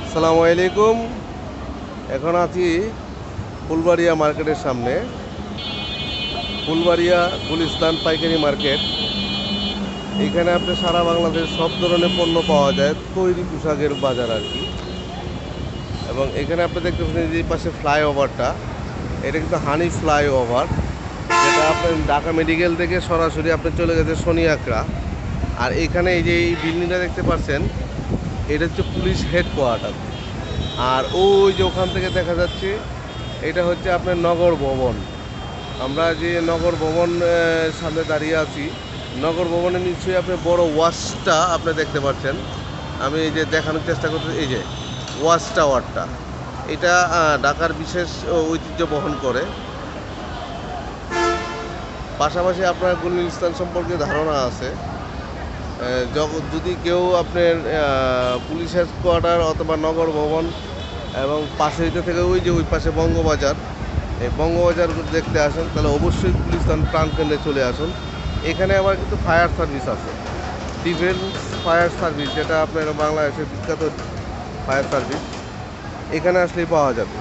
আসসালামু আলাইকুম। এখন আছি ফুলবাড়িয়া মার্কেটের সামনে। ফুলবাড়িয়া গুলিস্তান পাইকারি মার্কেট। এইখানে আপনি সারা বাংলাদেশ সব ধরনের পণ্য পাওয়া যায়, তৈরি পোশাকের বাজার আর কি। এবং এখানে আপনি দেখতে পাচ্ছেন যে পাশে ফ্লাইওভারটা, এটা কিন্তু হানি ফ্লাইওভার, যেটা আপনার ঢাকা মেডিকেল থেকে সরাসরি আপনি চলে গেছে শনিয়াকড়া। আর এখানে এই যে এই বিল্ডিংটা দেখতে পাচ্ছেন, এটা হচ্ছে পুলিশ হেডকোয়ার্টার। আর ওই যে ওখান থেকে দেখা যাচ্ছে এটা হচ্ছে আপনার নগর ভবন। আমরা যে নগর ভবন সামনে দাঁড়িয়ে আছি, নগর ভবনের নিশ্চয়ই আপনি বড় ওয়াচটা আপনি দেখতে পাচ্ছেন। আমি এই যে দেখানোর চেষ্টা করতে, এই যে ওয়াচ টাওয়ারটা, এটা ঢাকার বিশেষ ঐতিহ্য বহন করে। পাশাপাশি আপনার গুলিস্তান সম্পর্কে ধারণা আছে। যদি কেউ আপনার পুলিশ হেডকোয়ার্টার অথবা নগর ভবন এবং পাশে থেকে ওই যে ওই পাশে বঙ্গবাজার, এই বঙ্গবাজার দেখতে আসেন, তাহলে অবশ্যই গুলিস্তান প্রাণকেন্দ্রে চলে আসুন। এখানে আবার কিন্তু ফায়ার সার্ভিস আছে, ডিফেন্স ফায়ার সার্ভিস, যেটা আপনার বাংলাদেশের বিখ্যাত ফায়ার সার্ভিস, এখানে আসলেই পাওয়া যাবে।